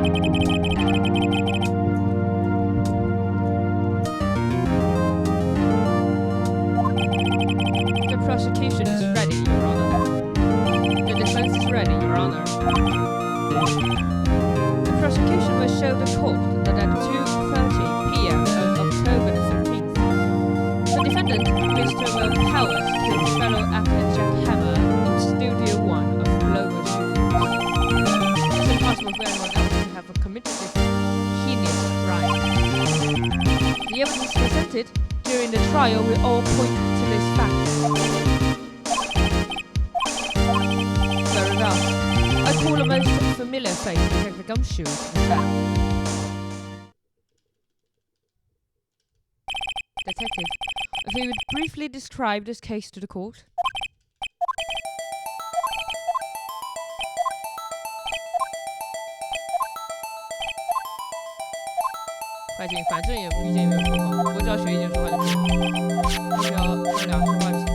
The prosecution is ready, Your Honor. The defense is ready, Your Honor. The prosecution will show the court that at 2:30 p.m. on October the 13th, the defendant, Mr. Will Powers, killed fellow actor Jack Hammer in Studio 1 of Global Studios. It's impossible for anyone else to have committed this heinous crime. The evidence presented during the trial will all point to this fact. Very well. I call a most familiar face, Detective Gumshoe, to the stand. Detective, if you would briefly describe this case to the court. 快进，反正也意见没有说话，我只要学一件说话就可以了。不需要他俩说话就行。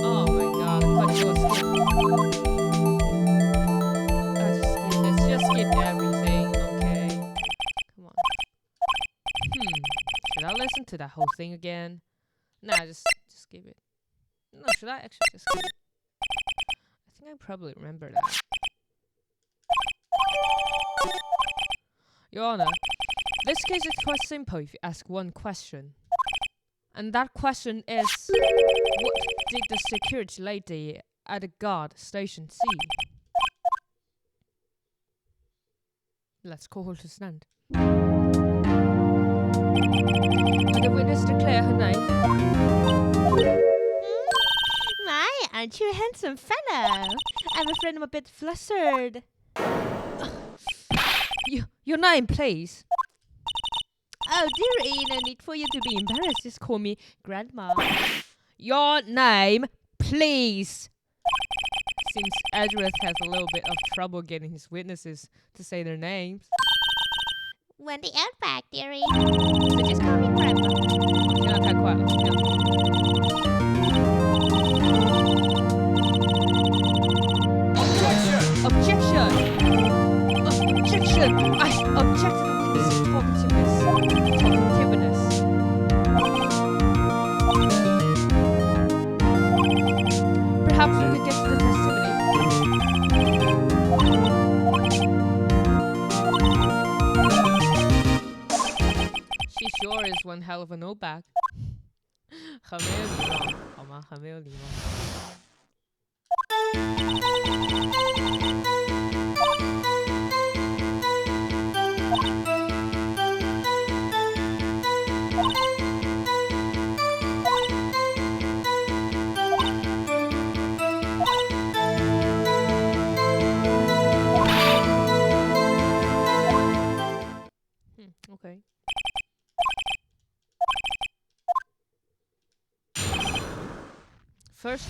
Oh my god！ 快点给我 skip！ Let's just skip everything. Okay. Come on. Should I listen to that whole thing again? Nah, just skip it. No, should I actually just skip it? I think I probably remember that. Your Honor, this case is quite simple if you ask one question. And that question is, what did the security lady at the guard station see? Let's call her to stand. And the witness declare her name. My, aren't you a handsome fellow? I'm afraid I'm a bit flustered. Your name, please. Oh, dearie, no need for you to be embarrassed. Just call me Grandma. Your name, please. Seems Edgeworth has a little bit of trouble getting his witnesses to say their names. Wendy Outback, dearie. So just call me Grandma. 现在太快了，这样。Objection! Objection! I object to the witness's talkativeness. Perhaps we could get to the testimony. She sure is one hell of an old bag. 很没有礼貌，好吗？很没有礼貌。Okay. First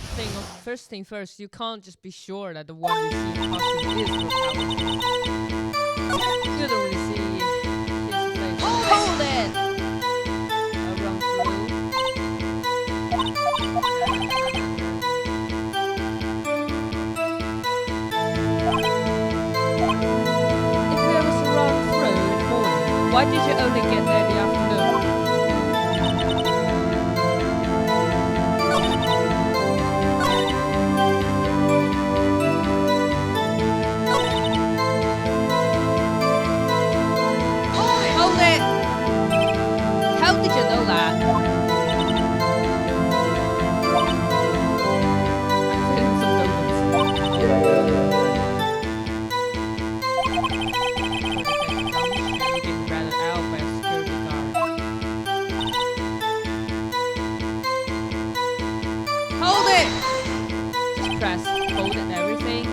thing first, you can't just be sure that the one you see in costume is Will Powers. You don't really see his face. Hold it! I'll run through. If there was a run through in the morning, why did you only get there in the afternoon? How did you know that? I'm feeling some donuts. Getting ratted out by a security guard. Hold it! Just press hold it and everything.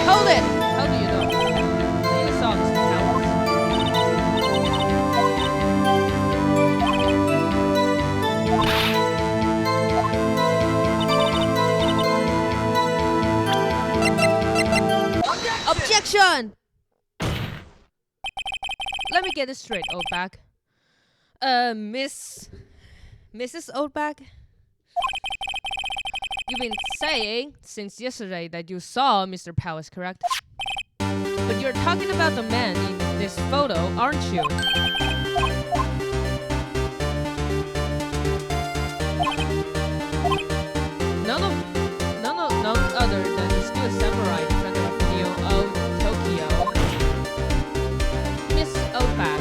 Hold it! How do you know? You saw this in Powers. Objection! Let me get this straight, Oldbag. Mrs. Oldbag? You've been saying since yesterday that you saw Mr. Powers, correct? But you're talking about the man in this photo, aren't you? None other than the steel samurai defender of Neo of Tokyo, Miss Opak.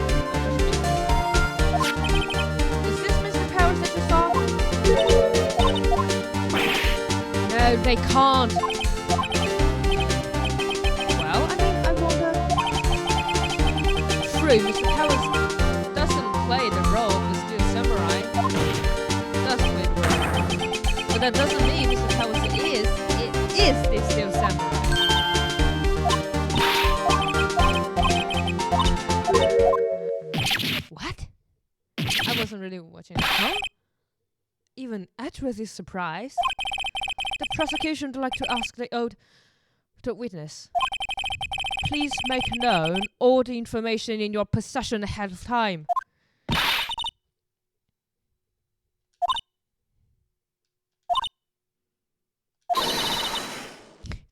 Is this Mr. Powers that you saw? No, they can't. Well, I mean, I wonder. True, Mr. Powers doesn't play the role of the steel samurai. Does play the role. But that doesn't mean Mr. Powers is the steel samurai. What? I wasn't really watching. Huh? Even Edgeworth is surprised. The prosecution would like to ask the witness. Please make known all the information in your possession ahead of time.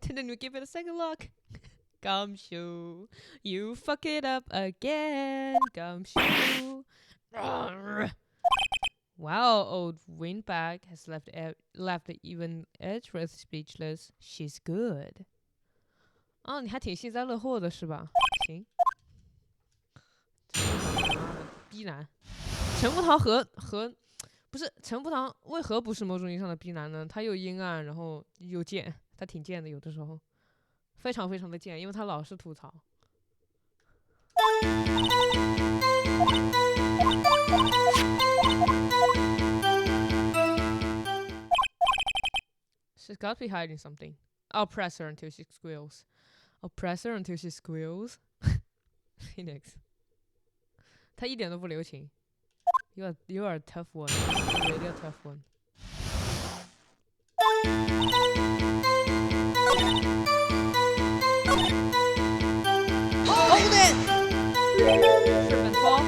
Didn't we give it a second look? Gumshoe, you fuck it up again, Gumshoe. Wow, old Windbag has left even Edgeworth speechless. She's good. 哦，你还挺幸灾乐祸的是吧？行。逼男，陈福堂不是陈福堂，为何不是某种意义上的逼男呢？他又阴暗，然后又贱，他挺贱的，有的时候非常非常的贱，因为他老是吐槽。She's got to be hiding something. I'll press her until she squeals. I'll press her until she squeals. Phoenix. 他一点都不留情。You are a tough one. You're really a tough one. Hold it! Trip and fall.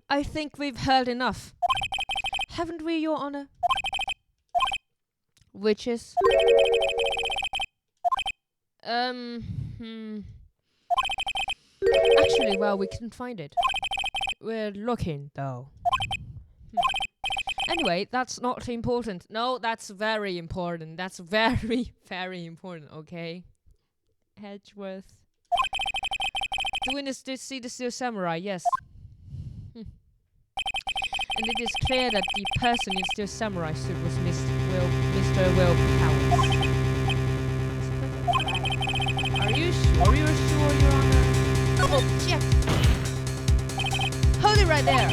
I think we've heard enough. Haven't we, Your Honor? Witches? Actually, well, we couldn't find it. We're looking, though. Anyway, that's not important. No, that's very important. That's very, very important, okay? Edgeworth. The witness did see the steel samurai, yes. And it is clear that the person in steel samurai suit was Mr. Will Powers. Are you sure you're sure, Your Honor? Object! Hold it right there.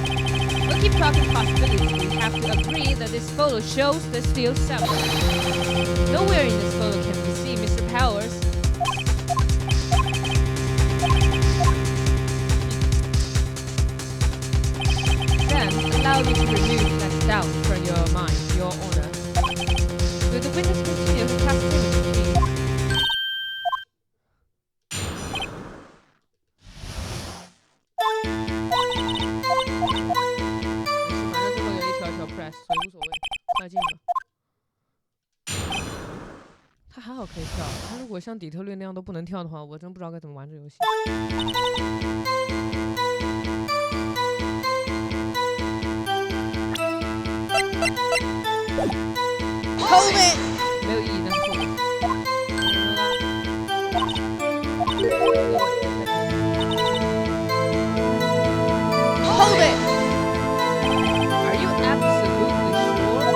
We'll keep talking possibilities. We have to agree that this photo shows the steel samurai. Nowhere in this photo can we see Mr. Powers. Allow me to remove that doubt from your mind, Your Honor. Will the witness continue to testimony, please?反正最后有一条 press， 所以无所谓，快进吧。他还好可以跳，他如果像底特律那样都不能跳的话，我真不知道该怎么玩这游戏。Hold it. 没有意义，但是 hold it。Hold it. Are you absolutely sure?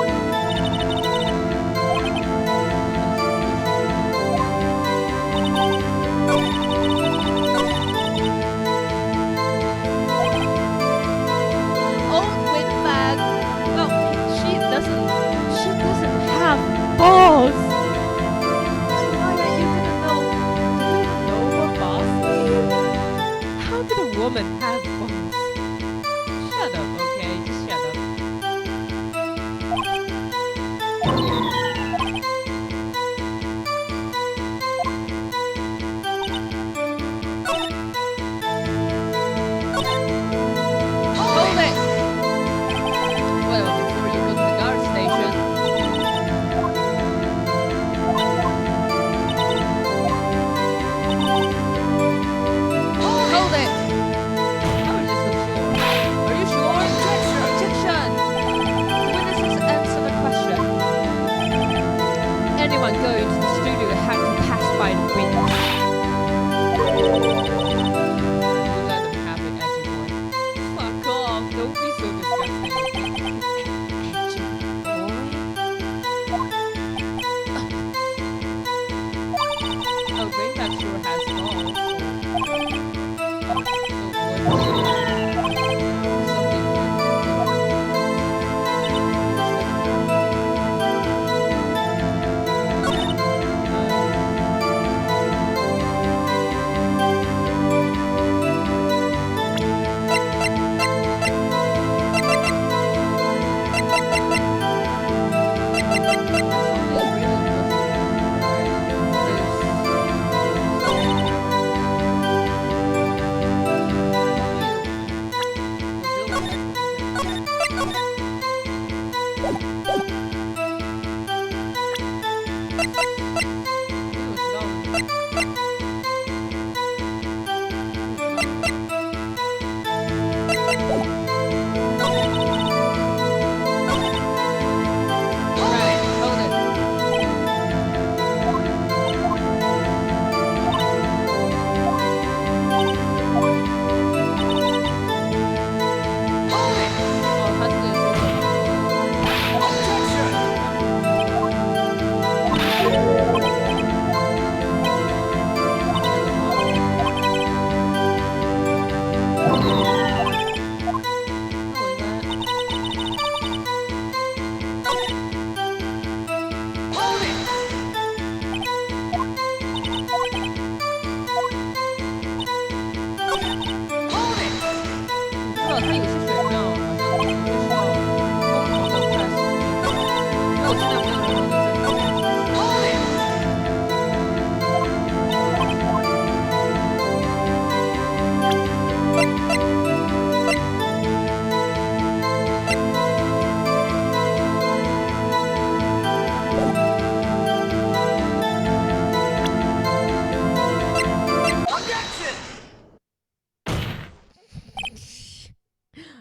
Old windbag. Well, she doesn't have balls. Why are you gonna know? No more balls? How could a woman have balls? Shut up, okay? Just shut up. Hold it. Well, before you go to the guard station. Hold it. How are you so sure? Are you sure? Objection! The witnesses answer the question. Anyone going to the studio had to pass by the window. You let them have it, edgy boy. Fuck off! Don't be so disgusting. Edgy boy. Oh, Greenback sure has balls.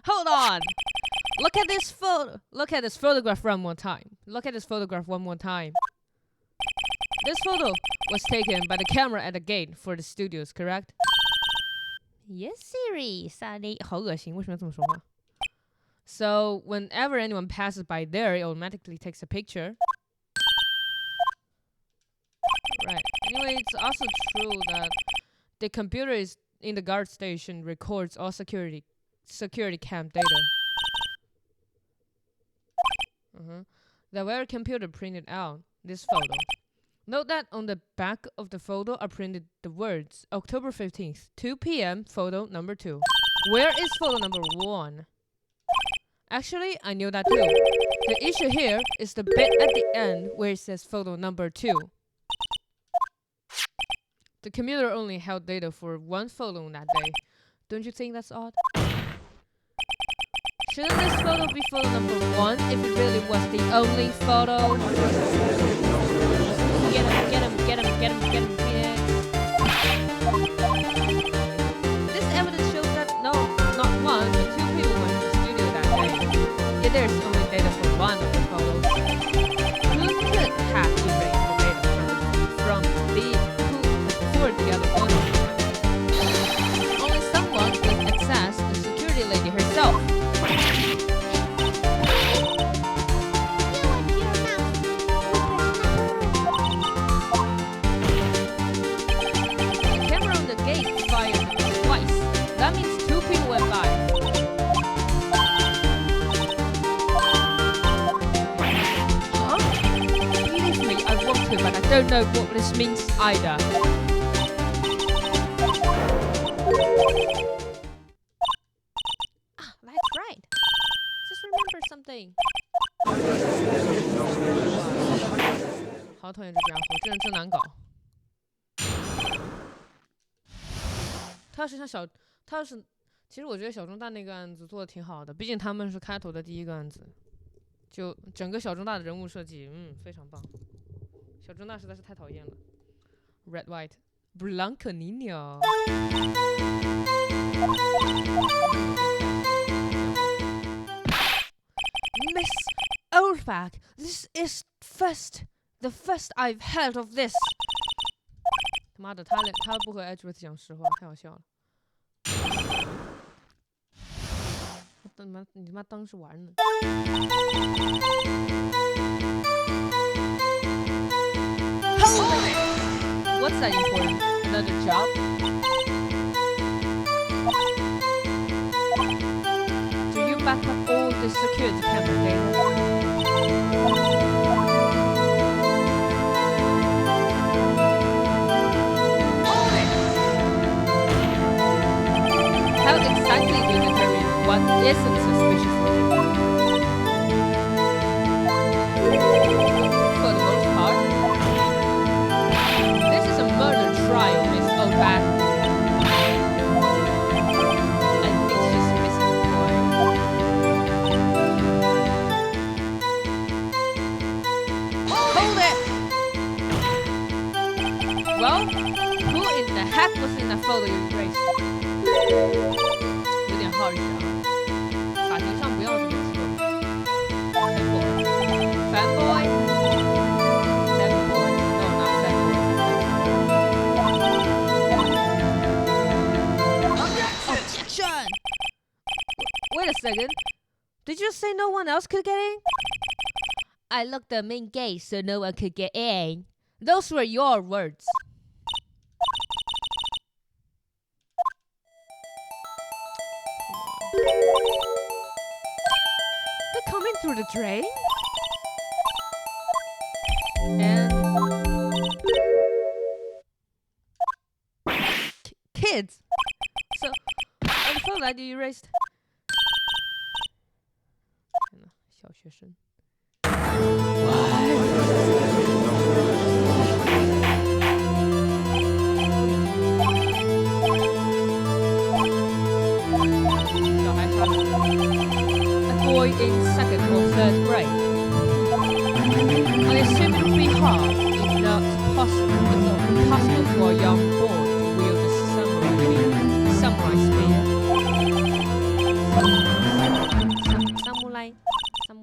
Hold on. Look at this photo. Look at this photograph one more time. Look at this photograph one more time. This photo was taken by the camera at the gate for the studios, correct? Yes, Siri. Sunny. 好恶心，为什么要这么说话？ So whenever anyone passes by there, it automatically takes a picture. Right. Anyway, it's also true that the computer is in the guard station records all security cam data. The very computer printed out this photo. Note that on the back of the photo are printed the words October 15th, 2 p.m. photo number 2. Where is photo number 1? Actually, I knew that too. The issue here is the bit at the end where it says photo number 2. The computer only held data for one photo on that day. Don't you think that's odd? Shouldn't this photo be photo number 1 if it really was the only photo? Get him, Phoenix. This evidence shows that no, not one, but 2 people went to the studio that day. Yet there's only data for don't know what this means either. Ah, that's right. Just remember something. 好讨厌这家伙，这人真难搞。他要是，其实我觉得小中大那个案子做的挺好的，毕竟他们是开头的第一个案子，就整个小中大的人物设计，非常棒。小中大实在是太讨厌了。Red White Blanco Nino。Miss Oldbag, this is the first I've heard of this. 他妈的，他不和 Edgeworth 讲实话，太好笑了。你他妈当是玩呢。What's that important? Another job? Do you back up all the security camera data? How exactly do you determine what isn't suspicious? For the most part, this is a murder trial, Miss Oldbag. I think she's missing the point. Hold it! Well, who in the heck was in that photo you erased? 有点 harsh 啊，法庭上不要这么说。Fanboy? Fanboy? No, not fanboy. Objection! Wait a second. Did you say no one else could get in? I locked the main gate so no one could get in. Those were your words. They're coming through the drain? And kids. So, on the phone that you erased. 小学生。小孩杀人。A boy in second or third grade. I assume it would be hard, if not possible for a young boy to wield a samurai spear. Samurai. The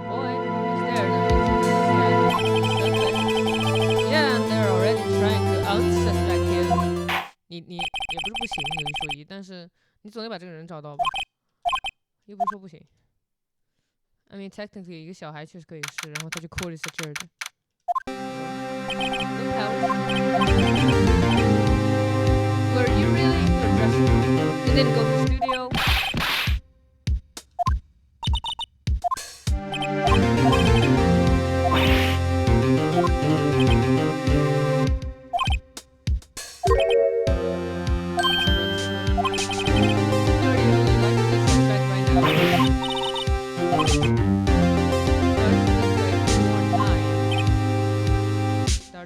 boy is there. Yeah, and they're already trying to unsuspect him. 你也不是不行，有一说一，但是你总得把这个人找到吧？又不是说不行。I mean, technically, 一个小孩确实可以是，然后他就 court is adjourned. Were you really in your dressing room? You didn't go to the studio?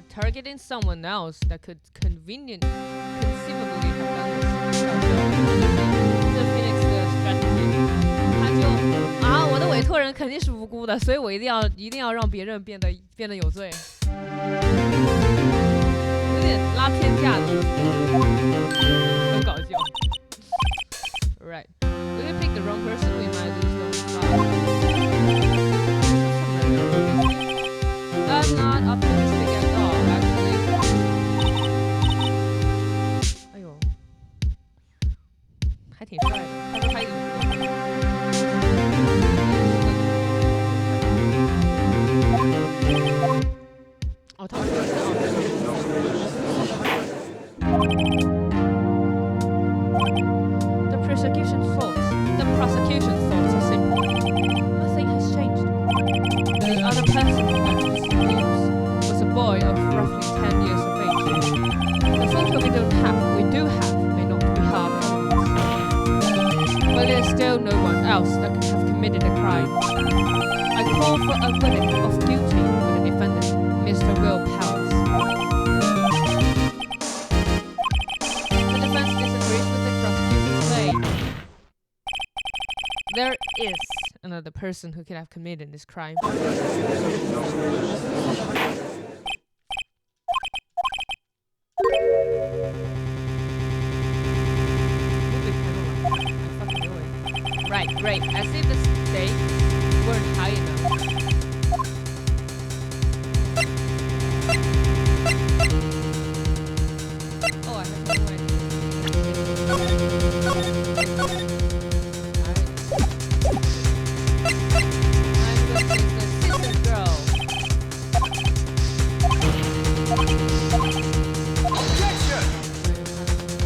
Targeting someone else that could conceivably have done this. The Phoenix 的 strategy， 他就我的委托人肯定是无辜的，所以我一定要让别人变得有罪，有点拉偏架的，很搞笑。Right, if we pick the wrong person, we might lose them. I'm not optimistic at all, actually. 哎呦，还挺帅的。他说他已经。哦，他说是The prosecution know no one else that could have committed the crime. I call for a verdict of guilty for the defendant, Mr. Will Powers. The defense disagrees with the prosecution's claim. There is another person who could have committed this crime. Right, great. As if the stakes weren't high enough. Oh, I have no idea. I'm going to use the sister girl. Objection!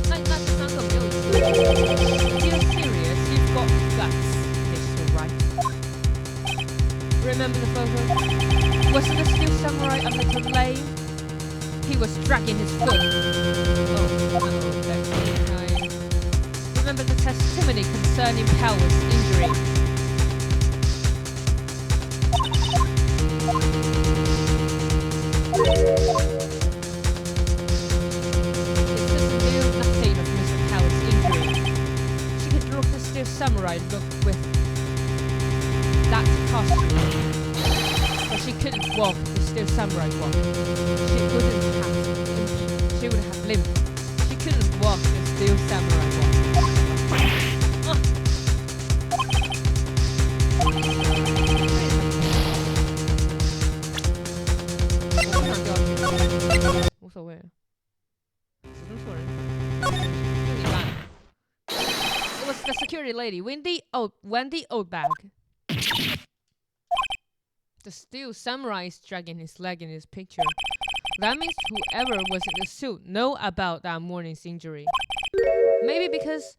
Not the sound of you. Feel serious, you've got guts, Mr. Wright. Remember the photo? Wasn't the steel samurai a little lame? He was dragging his foot. Oh, that's really nice. Remember the testimony concerning Powers' injury? Samurai look with that costume, but she couldn't walk the steel samurai walk. She would have limped. She couldn't walk the steel samurai walk. What's the way? It was the security lady, Wendy Oldbag. The steel samurai is dragging his leg in this picture. That means whoever was in the suit know about that morning's injury. Maybe because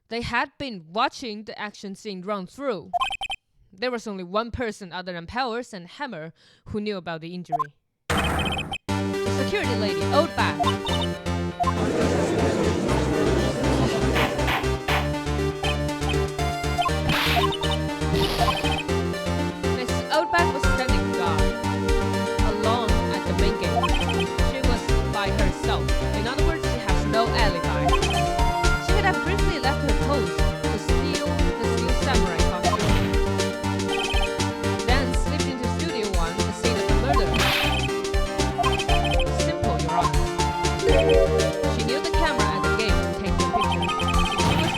they had been watching the action scene run through. There was only one person other than Powers and Hammer who knew about the injury. The security lady, Oldbag. Oldbag was standing guard alone at the main gate. She was by herself. In other words, she has no alibi. She could have briefly left her post to steal the steel samurai costume. Then slipped into Studio 1, the scene of the murder. Simple, Your Honor. She knew the camera at the gate to take the picture. If she was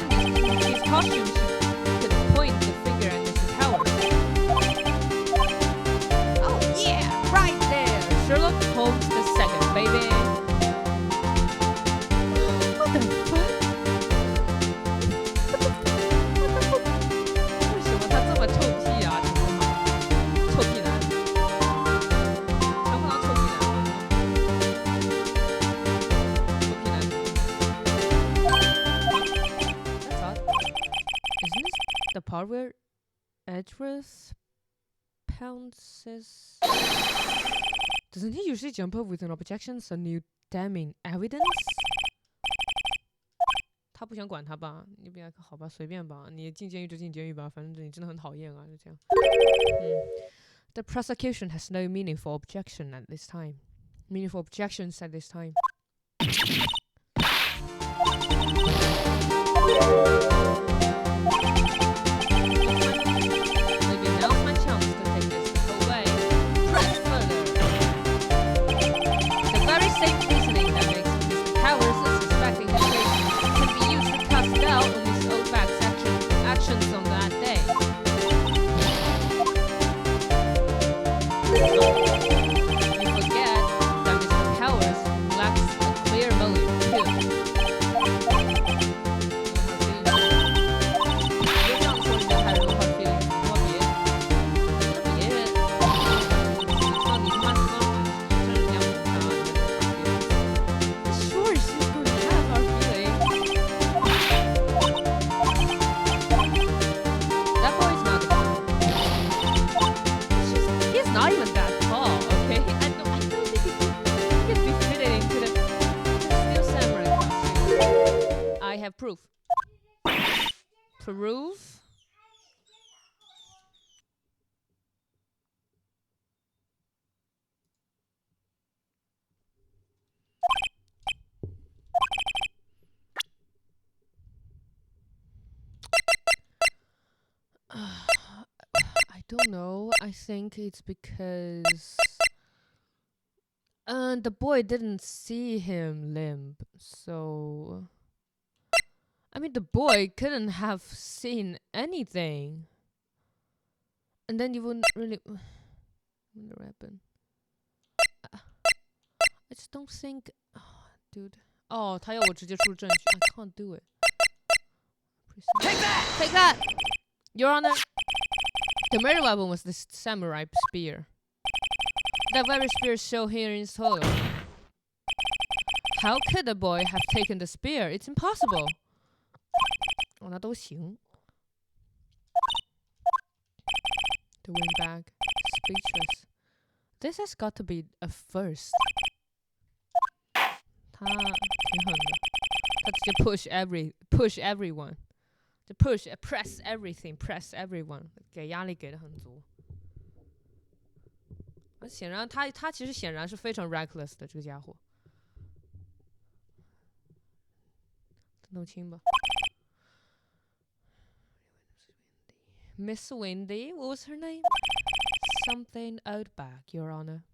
in his costume, she could point the finger at Mr. Powers. Right there, Sherlock Holmes II, baby. What the fuck? What the fuck? 为什么他这么臭屁啊？臭屁男，想不到臭屁男吗？臭屁男。That's odd. Isn't this the part where Edgeworth pounces? Doesn't he usually jump up with an objection, some new damning evidence? 他不想管他吧？你不要好吧，随便吧，你进监狱就进监狱吧，反正你真的很讨厌啊，就这样。The prosecution has no meaningful objection at this time. Meaningful objections at this time. Maybe now's my chance to take this the whole way. Press further. The very same reasoning that makes Mr. Powers a suspecting the case can be used to cast doubt on Miss Oldbag's actions on that day. You forget that Mr. Powers lacks a clear motive too. Proof. Proof? don't know. I think it's because the boy didn't see him limp, so I mean the boy couldn't have seen anything. And then you wouldn't really wonder what happened. I just don't think dude. 哦，他要我直接出证据 I can't do it. Take that! Take that! Your Honor. The murder weapon was this samurai spear. That very spear shown here in soil. How could the boy have taken the spear? It's impossible. 哦，那都行。The windbag, speechless. This has got to be a first. 他挺狠的，他直接 push everyone. To press everyone. 给压力给的很足。显然他其实显然是非常 reckless 的这个家伙。弄清吧。Miss Windy, what was her name? Something Outback, Your Honor.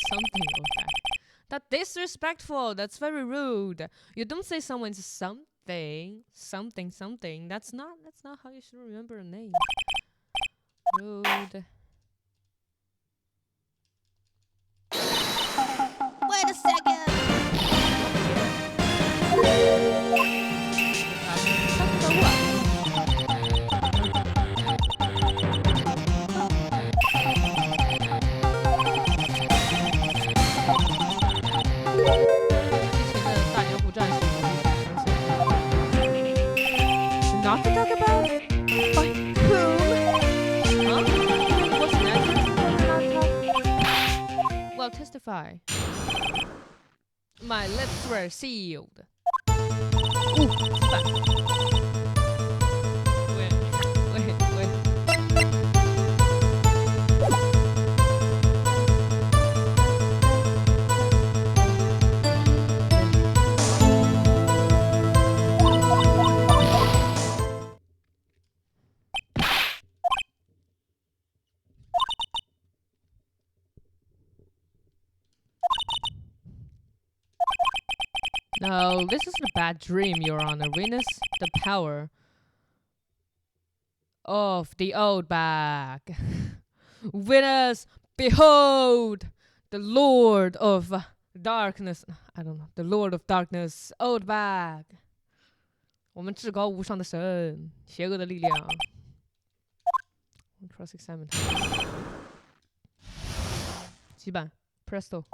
Something Outback. That's disrespectful. That's very rude. You don't say someone's something. That's not how you should remember a name. Rude. Wait a second. Not to talk about? By whom? Huh? What's next? Well, testify. My lips were sealed. Ooh, fat. Wait. No, this isn't a bad dream, Your Honor. Witness the power of the old bag. Witness, behold, the Lord of Darkness. I don't know. The Lord of Darkness, old bag. 我们至高无上的神，邪恶的力量。Cross-examine. 几版 Presto.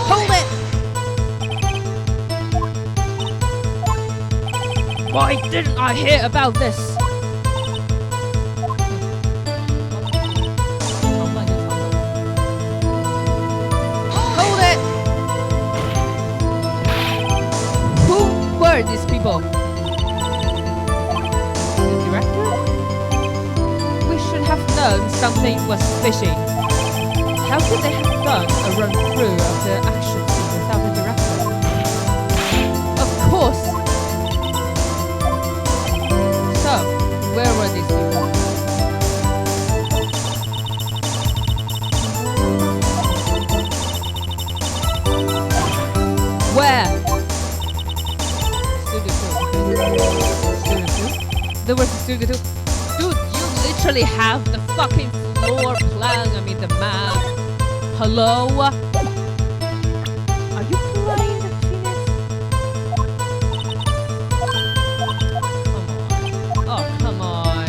Hold it! Why didn't I hear about this? Hold it! Who were these people? The director? We should have known something was fishy. How could they have done a run-through of the action scene without a director? Of course! So, where were these people? Where? Studio 2. There was a Studio 2. Dude, you literally have the fucking floor plan, I mean the map. Hello? Are you playing the penis? Come on. Oh, come on. I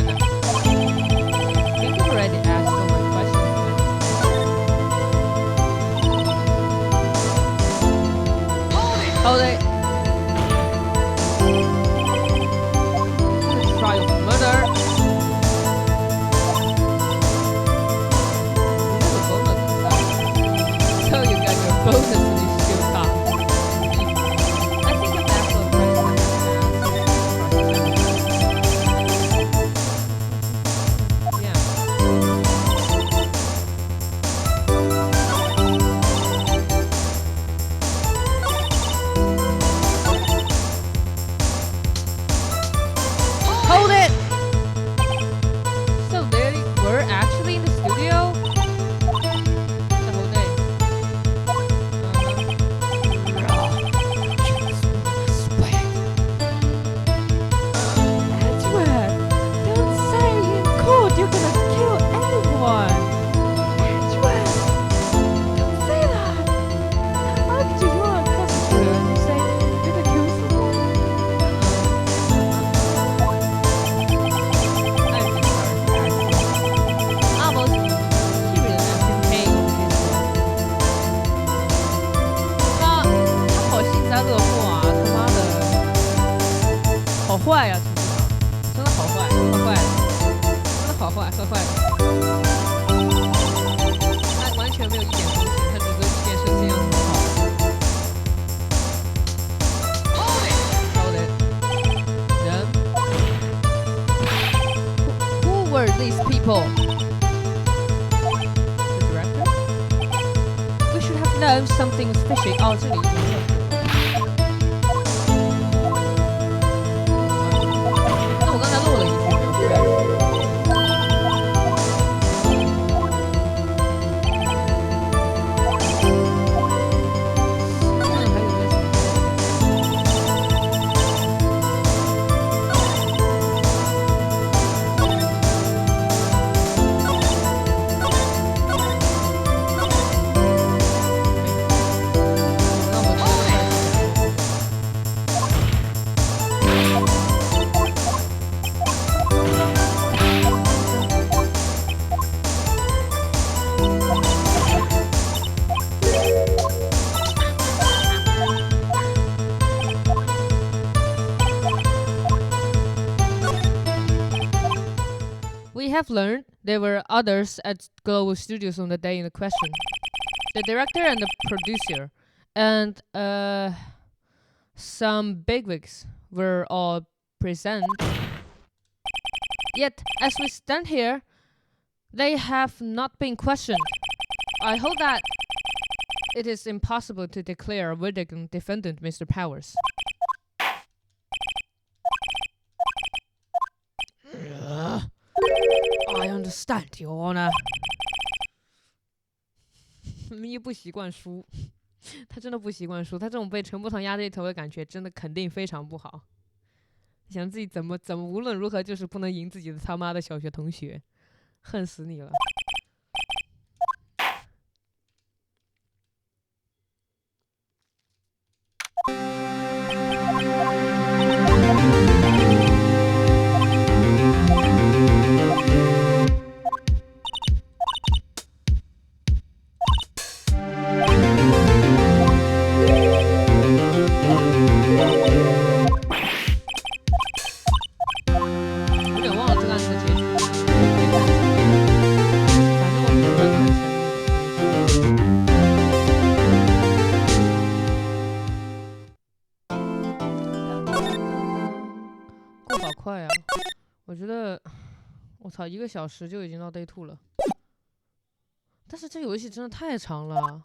think I've already asked all my questions. Hold it! Trial for murder. Tell you 真的好坏，坏坏的，真的好坏，坏坏的。他完全没有一点同情，他只是一点生气样子好。Hold it. Then, who were these people? The director? We should have known something was fishy. 哦，这里已经测过。那我刚才漏了一句没有对。We have learned there were others at Global Studios on the day in question. The director and the producer, and some bigwigs were all present. Yet, as we stand here, they have not been questioned. I hold that it is impossible to declare a verdict on defendant Mr. Powers. I understand, Your Honor. 咪不习惯输，他真的不习惯输，他这种被陈步堂压这头的感觉，真的肯定非常不好。想自己怎么无论如何就是不能赢自己的他妈的小学同学，恨死你了。好快啊！我觉得，我操，1个小时就已经到 Day 2了。但是这游戏真的太长了，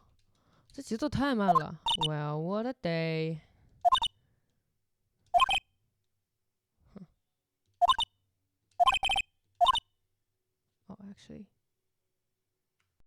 这节奏太慢了。Well, what a day!